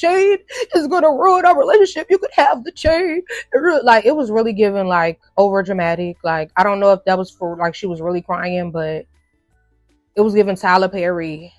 chain is gonna ruin our relationship. You could have the chain. Like, it was really given like over dramatic. Like, I don't know if that was for like she was really crying, but it was given Tyler Perry,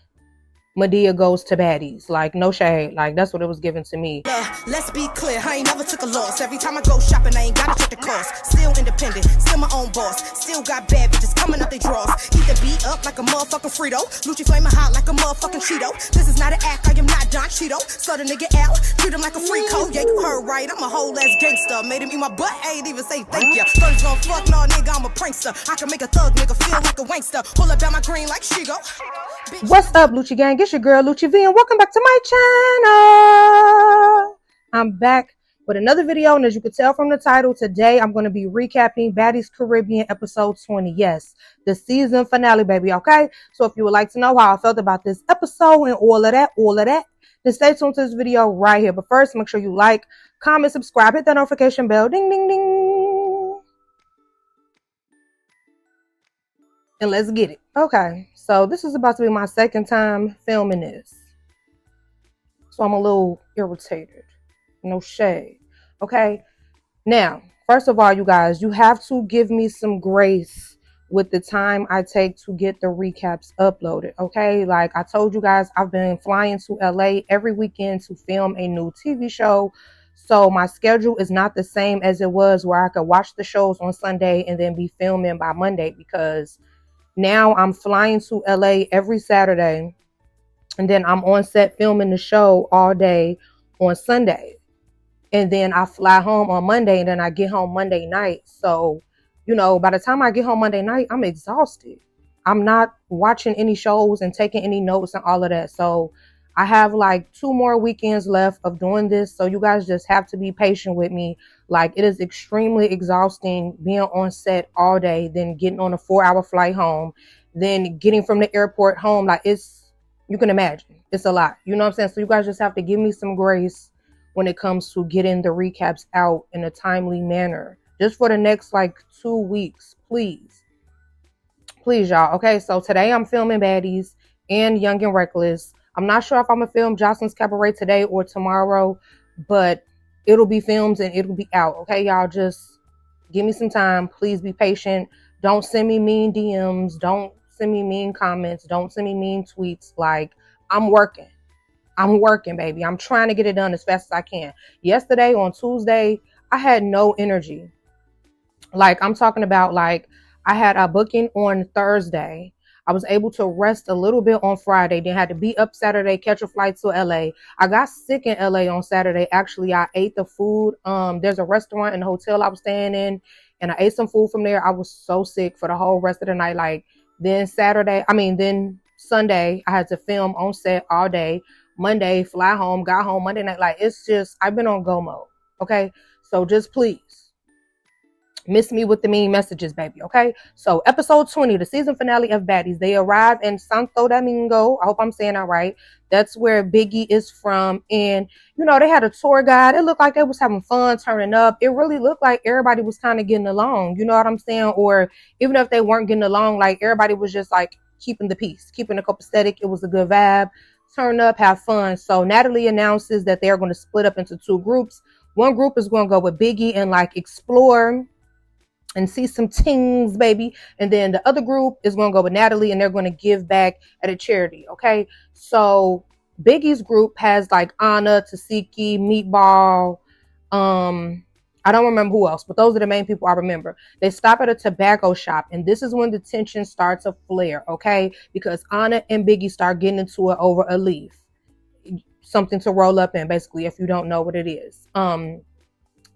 Madea goes to Baddies. Like, no shade. Like, that's what it was given to me. Let's be clear, I ain't never took a loss. Every time I go shopping, I ain't gotta check the cost. Still independent, still my own boss. Still got bad bitches coming up they draws. Keep the beat up like a motherfucking Frito. Lucci flaming hot like a motherfucking Cheeto. This is not an act, I am not Don Cheeto. So the nigga out, treat him like a free code. Yeah, you heard right, I'm a whole ass gangster. Made him eat my butt, I ain't even say thank ya. Thought he's gonna fuck, no nigga, I'm a prankster. I can make a thug nigga feel like a wankster. Pull up down my green like she go. What's up, Lucci gang? It's your girl Lucci V, and welcome back to my channel. I'm back with another video, and as you can tell from the title, today I'm going to be recapping Baddies Caribbean episode 20. Yes, the season finale, baby. Okay, so if you would like to know how I felt about this episode and all of that, then stay tuned to this video right here. But first, make sure you like, comment, subscribe, hit that notification bell, ding ding ding, and let's get it. Okay, so this is about to be my second time filming this, so I'm a little irritated. No shade. Okay, now first of all, you guys, you have to give me some grace with the time I take to get the recaps uploaded. Okay, like I told you guys, I've been flying to LA every weekend to film a new TV show, so my schedule is not the same as it was where I could watch the shows on Sunday and then be filming by Monday, because now I'm flying to LA every Saturday, and then I'm on set filming the show all day on Sunday. And then I fly home on Monday, and then I get home Monday night. So, you know, by the time I get home Monday night, I'm exhausted. I'm not watching any shows and taking any notes and all of that. So I have like 2 more weekends left of doing this. So you guys just have to be patient with me. Like, it is extremely exhausting being on set all day, then getting on a 4-hour flight home, then getting from the airport home. Like, you can imagine, it's a lot. You know what I'm saying? So you guys just have to give me some grace when it comes to getting the recaps out in a timely manner, just for the next like 2 weeks, please y'all. Okay, so today I'm filming Baddies and Young and Reckless. I'm not sure if I'm gonna film Jocelyn's Cabaret today or tomorrow, but it'll be filmed and it'll be out. Okay, y'all, just give me some time. Please be patient. Don't send me mean DMs, don't send me mean comments, don't send me mean tweets. Like, I'm working, baby. I'm trying to get it done as fast as I can. Yesterday, on Tuesday, I had no energy. Like, I'm talking about, like, I had a booking on Thursday. I was able to rest a little bit on Friday, then had to be up Saturday, catch a flight to LA. I got sick in LA on Saturday. Actually, I ate the food. There's a restaurant in the hotel I was staying in, and I ate some food from there. I was so sick for the whole rest of the night. Like, then Sunday, I had to film on set all day. Monday, fly home, got home Monday night. Like, it's just, I've been on go mode. Okay, so just please miss me with the mean messages, baby. Okay, so episode 20, the season finale of Baddies. They arrive in Santo Domingo. I hope I'm saying that right. That's where Biggie is from. And you know, they had a tour guide. It looked like they was having fun turning up. It really looked like everybody was kind of getting along, you know what I'm saying? Or even if they weren't getting along, like, everybody was just like keeping the peace, keeping the copacetic. It was a good vibe. Turn up, have fun. So Natalie announces that they're going to split up into 2 groups. One group is going to go with Biggie and like explore and see some things, baby. And then the other group is going to go with Natalie, and they're going to give back at a charity. Okay, so Biggie's group has like Anna, Tasiki, Meatball, I don't remember who else, but those are the main people I remember. They stop at a tobacco shop, and this is when the tension starts to flare, okay? Because Anna and Biggie start getting into it over a leaf. Something to roll up in, basically, if you don't know what it is. And,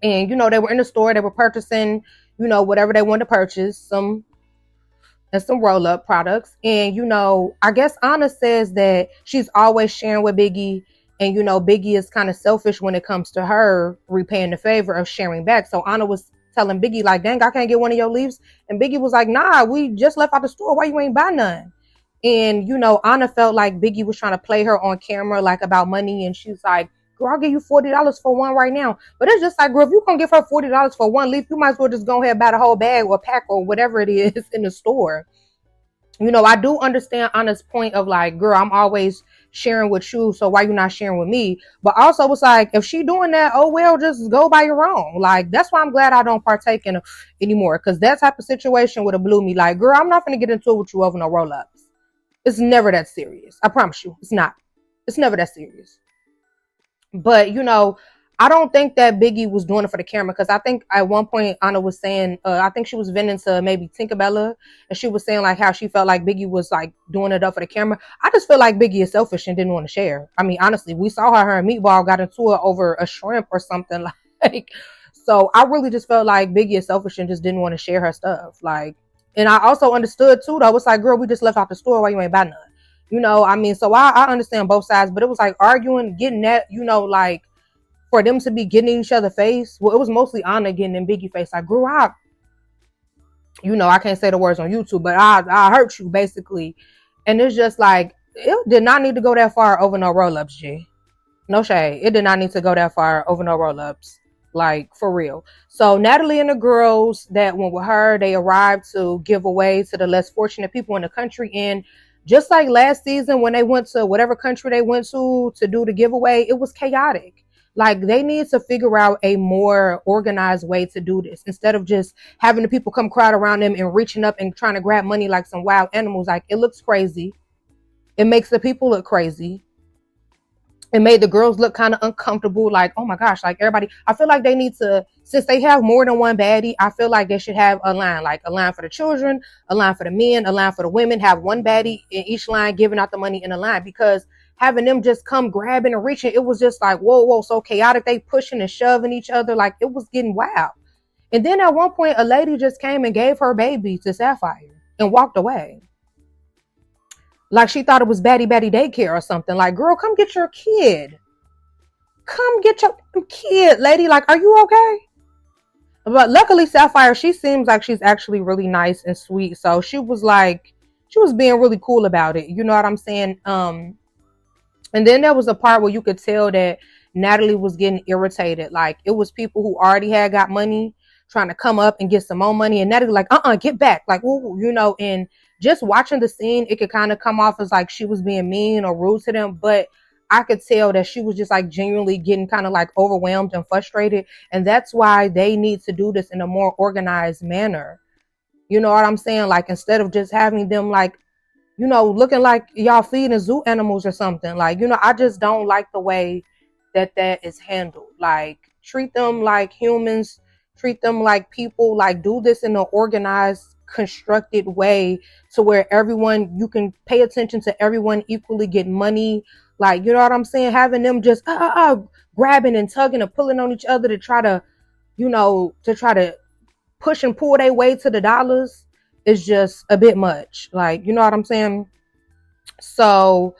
you know, they were in the store. They were purchasing, you know, whatever they wanted to purchase, some roll-up products. And, you know, I guess Anna says that she's always sharing with Biggie. And, you know, Biggie is kind of selfish when it comes to her repaying the favor of sharing back. So Anna was telling Biggie, like, dang, I can't get one of your leaves. And Biggie was like, nah, we just left out the store. Why you ain't buy none? And, you know, Anna felt like Biggie was trying to play her on camera, like, about money. And she's like, girl, I'll give you $40 for one right now. But it's just like, girl, if you're going to give her $40 for one leaf, you might as well just go ahead and buy the whole bag or pack or whatever it is in the store. You know, I do understand Anna's point of like, girl, I'm always sharing with you, so why you not sharing with me? But also it's like, if she doing that, oh well, just go by your own. Like, that's why I'm glad I don't partake in it anymore, because that type of situation would have blew me. Like, girl, I'm not gonna get into it with you over no roll-ups. It's never that serious. I promise you, it's not. It's never that serious. But I don't think that Biggie was doing it for the camera, because I think at one point Anna was saying, I think she was venting to maybe Tinkerbella, and she was saying like how she felt like Biggie was like doing it up for the camera. I just feel like Biggie is selfish and didn't want to share. I mean, honestly, we saw her and Meatball got into it over a shrimp or something like. So I really just felt like Biggie is selfish and just didn't want to share her stuff. Like, and I also understood too, though. It's like, girl, we just left out the store. Why you ain't buy none? I mean, so I understand both sides, but it was like arguing, getting that, like, for them to be getting in each other face. Well, it was mostly Anna getting in Biggie face. I grew up. I can't say the words on YouTube, but I hurt you, basically. And it's just like, it did not need to go that far over no roll-ups, G. No shade. It did not need to go that far over no roll-ups. Like, for real. So Natalie and the girls that went with her, they arrived to give away to the less fortunate people in the country. And just like last season, when they went to whatever country they went to do the giveaway, it was chaotic. Like, they need to figure out a more organized way to do this, instead of just having the people come crowd around them and reaching up and trying to grab money like some wild animals. Like, it looks crazy. It makes the people look crazy. It made the girls look kind of uncomfortable. Like, oh my gosh, like everybody, I feel like they need to, since they have more than one baddie, I feel like they should have a line, like a line for the children, a line for the men, a line for the women, have one baddie in each line giving out the money in a line, because having them just come grabbing and reaching, it was just like, whoa, so chaotic. They pushing and shoving each other. Like, it was getting wild. And then at one point, a lady just came and gave her baby to Sapphire and walked away. Like, she thought it was baddie daycare or something. Like, girl, come get your kid. Come get your kid, lady. Like, are you okay? But luckily, Sapphire, she seems like she's actually really nice and sweet. So she was being really cool about it. You know what I'm saying? And then there was a part where you could tell that Natalie was getting irritated. Like, it was people who already got money trying to come up and get some more money. And Natalie like, get back. Like, ooh, and just watching the scene, it could kind of come off as like she was being mean or rude to them. But I could tell that she was just like genuinely getting kind of like overwhelmed and frustrated. And that's why they need to do this in a more organized manner. You know what I'm saying? Like, instead of just having them like, looking like y'all feeding zoo animals or something. Like, I just don't like the way that is handled. Like, treat them like humans, treat them like people, like, do this in an organized, constructed way to where you can pay attention to everyone equally, get money. Like, you know what I'm saying? Having them just grabbing and tugging and pulling on each other to try to, push and pull their way to the dollars is just a bit much. Like, you know what I'm saying? So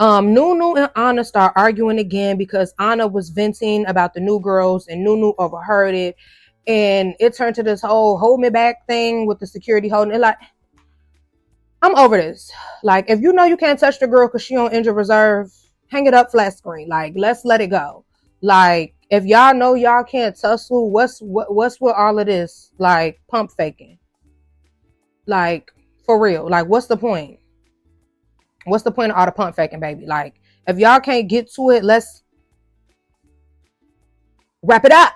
Nunu and Anna start arguing again because Anna was venting about the new girls and Nunu overheard it, and it turned to this whole hold me back thing with the security holding it. Like, I'm over this. Like, if you can't touch the girl because she on injured reserve, hang it up flat screen. Like, let's let it go. Like, if y'all know y'all can't tussle, what's with all of this, like, pump faking? Like, for real. Like, what's the point? What's the point of all the pump faking, baby? Like, if y'all can't get to it, let's wrap it up.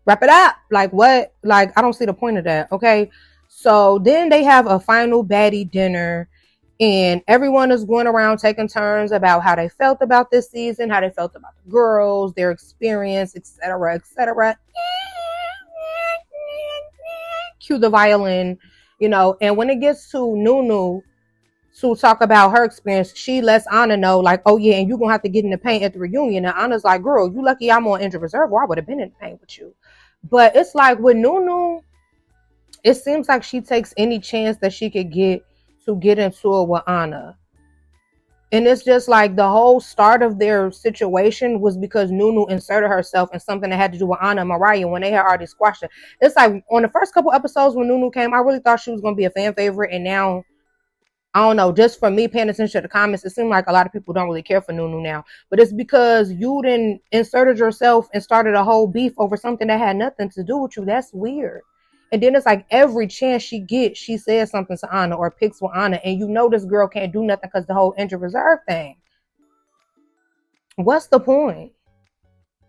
Wrap it up. Like, what? Like, I don't see the point of that. Okay. So then they have a final baddie dinner, and everyone is going around taking turns about how they felt about this season, how they felt about the girls, their experience, etc., etc. Cue the violin. And when it gets to Nunu to talk about her experience, she lets Anna know, like, oh yeah, and you're gonna have to get in the paint at the reunion. And Anna's like, girl, you lucky I'm on injured reserve, or I would have been in the paint with you. But it's like with Nunu, it seems like she takes any chance that she could get to get into it with Anna. And it's just like the whole start of their situation was because Nunu inserted herself in something that had to do with Anna and Mariah when they had already squashed it. It's like on the first couple episodes when Nunu came, I really thought she was going to be a fan favorite. And now, I don't know, just from me paying attention to the comments, it seemed like a lot of people don't really care for Nunu now. But it's because you then inserted yourself and started a whole beef over something that had nothing to do with you. That's weird. And then it's like every chance she gets, she says something to Anna or picks with Anna. And you know this girl can't do nothing because the whole injured reserve thing. What's the point?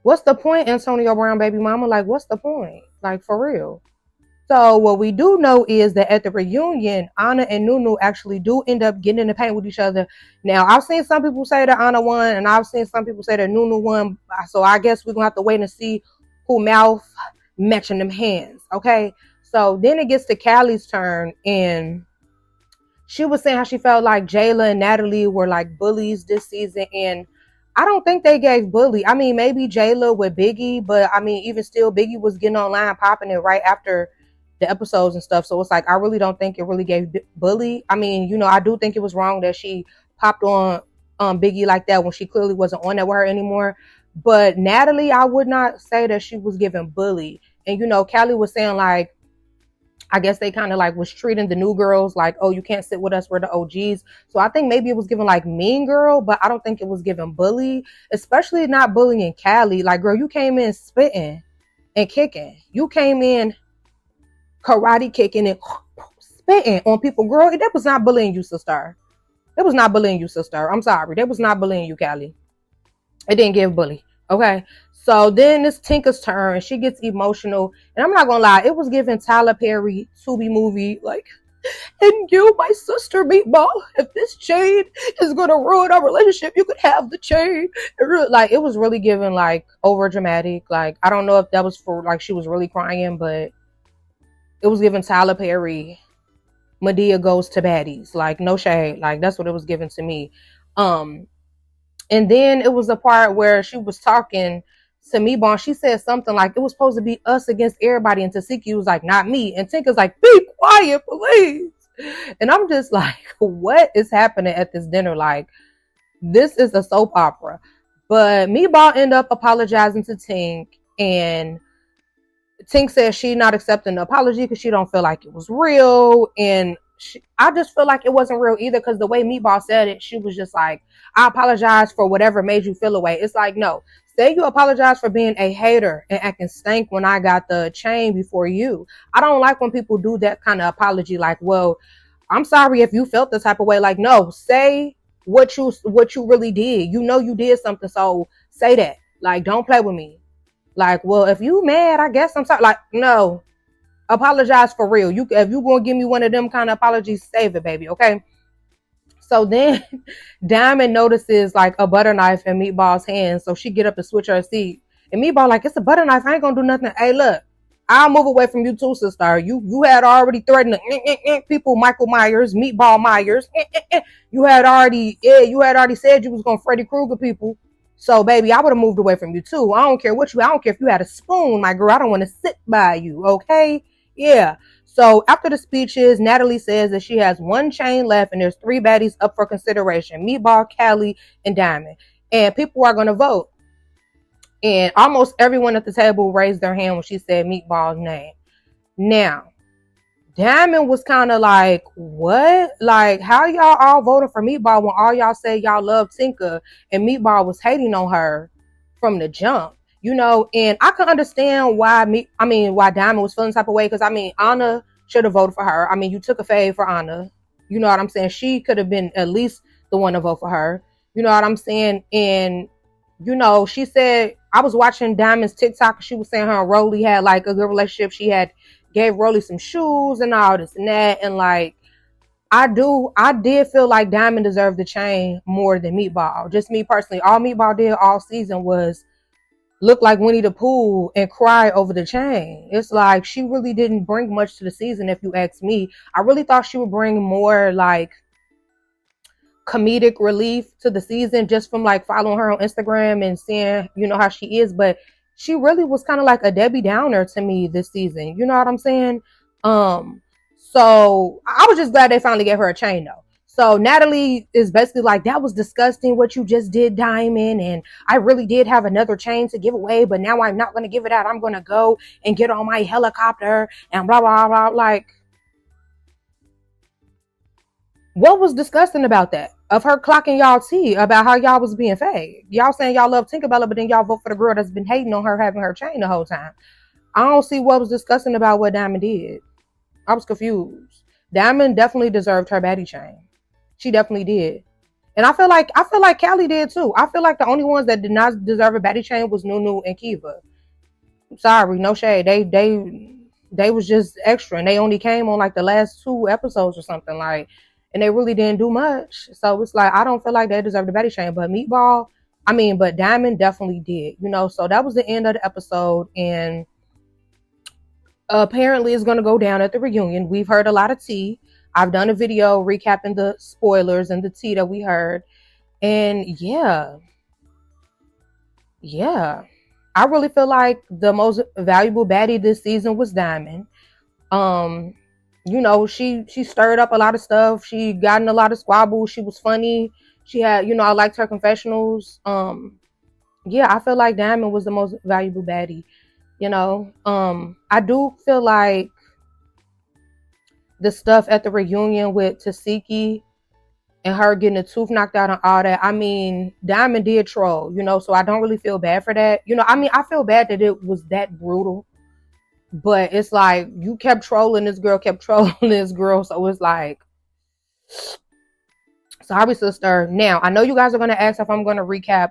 What's the point, Antonio Brown baby mama? Like, what's the point? Like, for real. So what we do know is that at the reunion, Anna and Nunu actually do end up getting in the paint with each other. Now, I've seen some people say that Anna won, and I've seen some people say that Nunu won. So I guess we're going to have to wait and see who mouth matching them hands, okay? So then it gets to Callie's turn, and she was saying how she felt like Jayla and Natalie were like bullies this season, and I don't think they gave bully. I mean, maybe Jayla with Biggie, but I mean, even still, Biggie was getting online, popping it right after the episodes and stuff. So it's like, I really don't think it really gave bully. I mean, you know, I do think it was wrong that she popped on Biggie like that when she clearly wasn't on that with her anymore. But Natalie, I would not say that she was giving bully. And, you know, Callie was saying like, I guess they kind of like was treating the new girls like, oh, you can't sit with us, we're the OGs. So I think maybe it was given like mean girl, but I don't think it was given bully, especially not bullying Callie. Like, girl, you came in spitting and kicking. You came in karate kicking and spitting on people. Girl, that was not bullying you, sister. It was not bullying you, sister. I'm sorry. That was not bullying you, Callie. It didn't give bully. Okay. So then it's Tinka's turn and she gets emotional. And I'm not gonna lie, it was giving Tyler Perry Tubi movie, like, and you, my sister, Meatball, if this chain is gonna ruin our relationship, you could have the chain. Like, it was really giving like over dramatic. Like, I don't know if that was for like she was really crying, but it was giving Tyler Perry Madea Goes to Baddies. Like, no shade. Like, that's what it was giving to me. And then it was a part where she was talking to Meatball, and she said something like it was supposed to be us against everybody, and Tasiki was like, not me. And Tinka's like, be quiet, please. And I'm just like, what is happening at this dinner? Like, this is a soap opera. But Meatball ended up apologizing to Tink, and Tink says she not accepting the apology because she don't feel like it was real. And I just feel like it wasn't real either, because the way Meatball said it, she was just like, I apologize for whatever made you feel away. It's like, no, say you apologize for being a hater and acting stank when I got the chain before you. I don't like when people do that kind of apology. Like, well, I'm sorry if you felt the type of way. Like, no, say what you really did. You know you did something, so say that. Like, don't play with me. Like, well, if you mad, I guess I'm sorry. Like, no, apologize for real. If you gonna give me one of them kind of apologies, save it, baby. Okay. So then Diamond notices like a butter knife in Meatball's hand. So she get up to switch her seat. And Meatball like, it's a butter knife. I ain't gonna do nothing. Hey, look, I'll move away from you too, sister. You had already threatened people, Michael Myers, Meatball Myers. You had already said you was gonna Freddy Krueger people. So, baby, I would have moved away from you, too. I don't care if you had a spoon, my girl. I don't want to sit by you, okay? Yeah. So, after the speeches, Natalie says that she has one chain left and there's 3 baddies up for consideration. Meatball, Callie, and Diamond. And people are going to vote. And almost everyone at the table raised their hand when she said Meatball's name. Now, Diamond was kind of like, what? Like, how y'all all voting for Meatball when all y'all say y'all love Tinka and Meatball was hating on her from the jump, you know? And I can understand why Diamond was feeling the type of way, because I mean, Anna should have voted for her. I mean, you took a fade for Anna. You know what I'm saying? She could have been at least the one to vote for her. You know what I'm saying? And, you know, she said, I was watching Diamond's TikTok, and she was saying her and Rolly had like a good relationship. She had gave Rolly some shoes and all this and that. And like, I did feel like Diamond deserved the chain more than Meatball. Just me personally. All Meatball did all season was look like Winnie the Pooh and cry over the chain. It's like, she really didn't bring much to the season, if you ask me. I really thought she would bring more like comedic relief to the season, just from like following her on Instagram and seeing, you know, how she is. But she really was kind of like a Debbie Downer to me this season. You know what I'm saying? So I was just glad they finally gave her a chain though. So Natalie is basically like, that was disgusting what you just did, Diamond. And I really did have another chain to give away, but now I'm not going to give it out. I'm going to go and get on my helicopter and blah, blah, blah. Like, what was disgusting about that? Of her clocking y'all tea about how y'all was being fake. Y'all saying y'all love Tinkerbella, but then y'all vote for the girl that's been hating on her having her chain the whole time. I don't see what was disgusting about what Diamond did. I was confused. Diamond definitely deserved her baddie chain. She definitely did. And I feel like Callie did too. I feel like the only ones that did not deserve a baddie chain was Nunu and Kiva. Sorry, no shade. They was just extra, and they only came on like the last 2 episodes or something like, and they really didn't do much. So it's like I don't feel like they deserve the baddie chain. But but Diamond definitely did. So that was the end of the episode, and apparently it's gonna go down at the reunion. We've heard a lot of tea. I've done a video recapping the spoilers and the tea that we heard, and yeah. I really feel like the most valuable baddie this season was Diamond. Um, she stirred up a lot of stuff. She got in a lot of squabbles. She was funny. She had, I liked her confessionals. Yeah, I feel like Diamond was the most valuable baddie. I do feel like the stuff at the reunion with Tasiki and her getting a tooth knocked out and all that. I mean, Diamond did troll, so I don't really feel bad for that. I feel bad that it was that brutal, but it's like you kept trolling this girl, so it's like, sorry, sister. Now, I know you guys are going to ask if I'm going to recap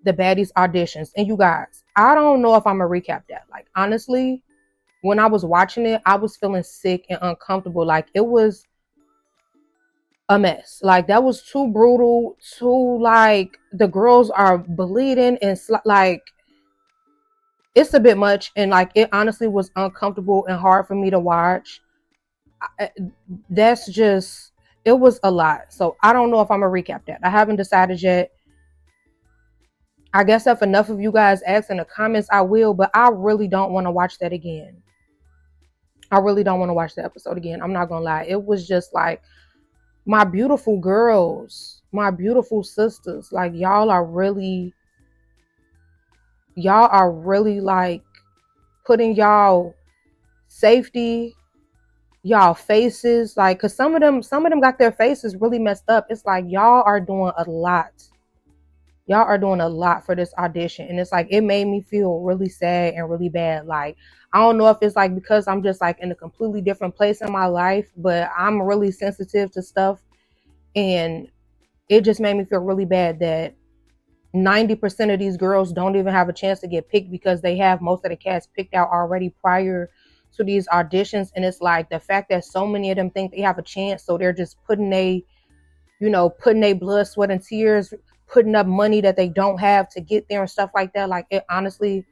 the Baddies auditions, and you guys, I don't know if I'm going to recap that. Like, honestly, when I was watching it, I was feeling sick and uncomfortable. Like, it was a mess. Like, that was too brutal, too, like, the girls are bleeding and like, it's a bit much, and like, it honestly was uncomfortable and hard for me to watch. It was a lot. So I don't know if I'm gonna recap that. I haven't decided yet. I guess if enough of you guys ask in the comments, I will, but I really don't want to watch that again. I really don't want to watch the episode again. I'm not gonna lie. It was just like, my beautiful girls, my beautiful sisters, like, y'all are really like putting y'all safety, y'all faces, like, cause some of them got their faces really messed up. It's like, y'all are doing a lot for this audition, and it's like, it made me feel really sad and really bad. Like, I don't know if it's like because I'm just like in a completely different place in my life, but I'm really sensitive to stuff, and it just made me feel really bad that 90% of these girls don't even have a chance to get picked because they have most of the cast picked out already prior to these auditions. And it's like the fact that so many of them think they have a chance, so they're just putting their blood, sweat, and tears, putting up money that they don't have to get there and stuff like that. Like, it honestly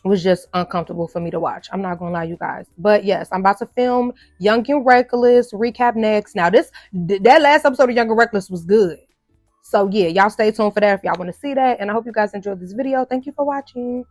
was just uncomfortable for me to watch. I'm not gonna lie, you guys. But yes, I'm about to film Young and Reckless recap next. Now, that last episode of Young and Reckless was good. So yeah, y'all stay tuned for that if y'all want to see that. And I hope you guys enjoyed this video. Thank you for watching.